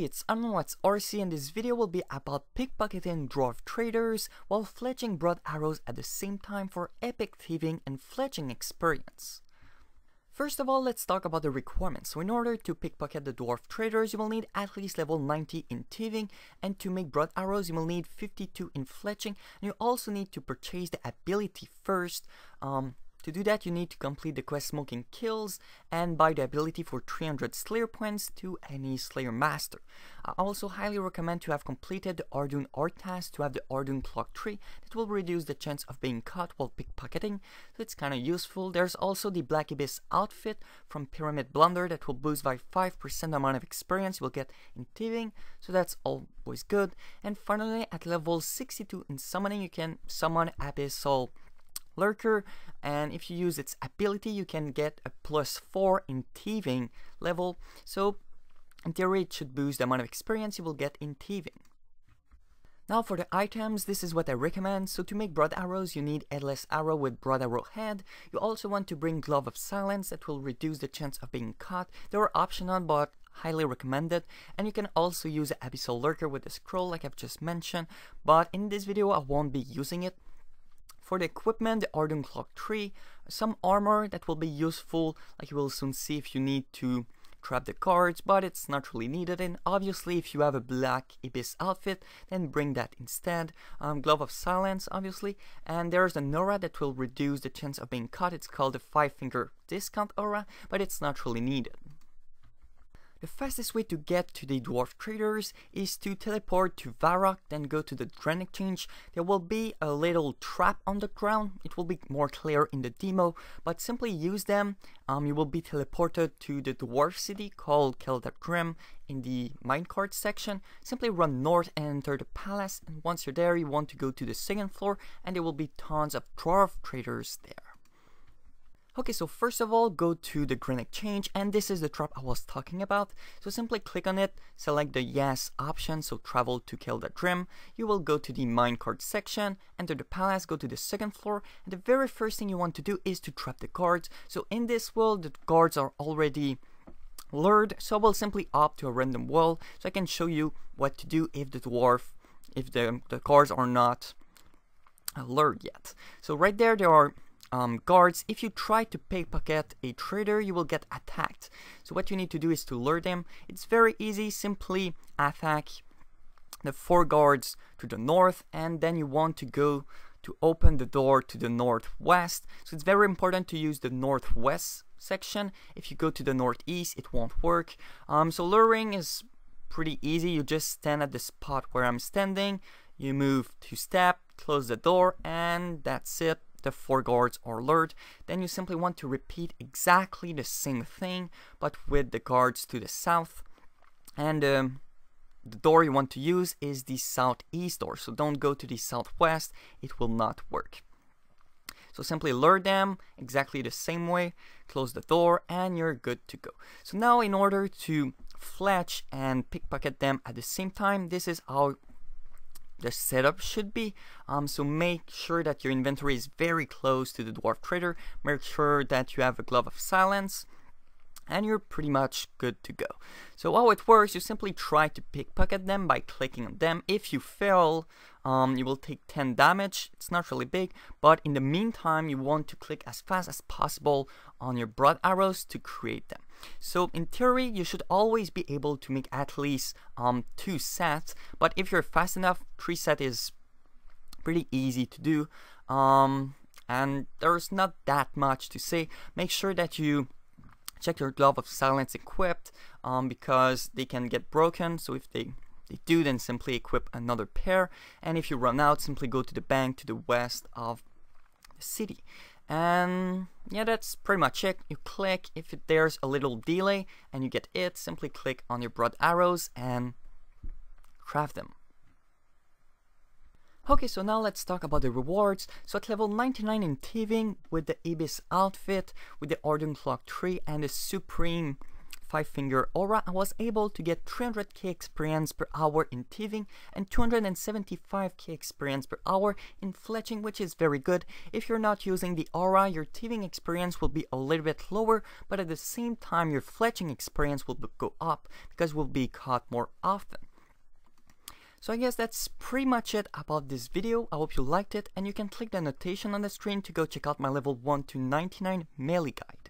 Hey, it's IdkWhatsRc and this video will be about pickpocketing Dwarf Traders while fletching broad arrows at the same time for epic thieving and fletching experience. First of all, let's talk about the requirements. So in order to pickpocket the Dwarf Traders, you will need at least level 90 in thieving, and to make broad arrows you will need 52 in fletching, and you also need to purchase the ability first. To do that, you need to complete the quest Smoking Kills and buy the ability for 300 Slayer points to any Slayer Master. I also highly recommend to have completed the Ardun Art task to have the Ardun Clock Tree that will reduce the chance of being caught while pickpocketing, so it's kinda useful. There's also the Black Abyss outfit from Pyramid Blunder that will boost by 5% the amount of experience you will get in thieving, so that's always good. And finally, at level 62 in summoning, you can summon Abyssal Lurker, and if you use its ability you can get a +4 in thieving level, so in theory it should boost the amount of experience you will get in thieving. Now for the items, this is what I recommend. So to make broad arrows you need Headless Arrow with broad arrow head. You also want to bring Glove of Silence that will reduce the chance of being caught. They are optional but highly recommended, and you can also use Abyssal Lurker with the scroll like I've just mentioned, but in this video I won't be using it. For the equipment, the Ardun Clock Tree, some armor that will be useful, like you will soon see if you need to trap the cards, but it's not really needed. And obviously if you have a Black Abyss outfit, then bring that instead. Glove of Silence, obviously, and there's an aura that will reduce the chance of being caught. It's called the 5-finger discount aura, but it's not really needed. The fastest way to get to the Dwarf Traders is to teleport to Varrock, then go to the Thieving Exchange. There will be a little trap on the ground. It will be more clear in the demo, but simply use them. You will be teleported to the dwarf city called Keldar in the minecart section. Simply run north and enter the palace, and once you're there you want to go to the second floor and there will be tons of Dwarf Traders there. Okay, so first of all, go to the Thieving Exchange, and this is the trap I was talking about. So simply click on it, select the yes option, so travel to Keldar. You will go to the minecart section, enter the palace, go to the second floor, and the very first thing you want to do is to trap the guards. So in this world, the guards are already lured, so I will simply opt to a random wall, so I can show you what to do if the guards are not lured yet. So right there are guards. If you try to pickpocket a trader, you will get attacked. So what you need to do is to lure them. It's very easy. Simply attack the 4 guards to the north, and then you want to go to open the door to the northwest. So it's very important to use the northwest section. If you go to the northeast, it won't work. So luring is pretty easy. You just stand at the spot where I'm standing. You move 2 steps, close the door, and that's it. The 4 guards are lured. Then you simply want to repeat exactly the same thing, but with the guards to the south. And the door you want to use is the southeast door, so don't go to the southwest, it will not work. So simply lure them exactly the same way, close the door, and you're good to go. So now in order to fletch and pickpocket them at the same time, this is how the setup should be. So make sure that your inventory is very close to the Dwarf Trader, make sure that you have a Glove of Silence, and you're pretty much good to go. So how it works, you simply try to pickpocket them by clicking on them. If you fail, you will take 10 damage. It's not really big, but in the meantime you want to click as fast as possible on your broad arrows to create them. So in theory you should always be able to make at least 2 sets, but if you're fast enough, 3 sets is pretty easy to do, and there's not that much to say. Make sure that you check your Glove of Silence equipped, because they can get broken, so if they do, then simply equip another pair, and if you run out, simply go to the bank to the west of the city. And yeah, that's pretty much it. You click, if there's a little delay and you get it, simply click on your broad arrows and craft them. Okay, so now let's talk about the rewards. So at level 99 in thieving, with the Abyss outfit, with the Ardun Clock Tree and the Supreme 5-finger aura, I was able to get 300k experience per hour in thieving and 275k experience per hour in fletching, which is very good. If you're not using the aura, your thieving experience will be a little bit lower, but at the same time your fletching experience will go up because we'll be caught more often. So I guess that's pretty much it about this video. I hope you liked it, and you can click the annotation on the screen to go check out my level 1 to 99 melee guide.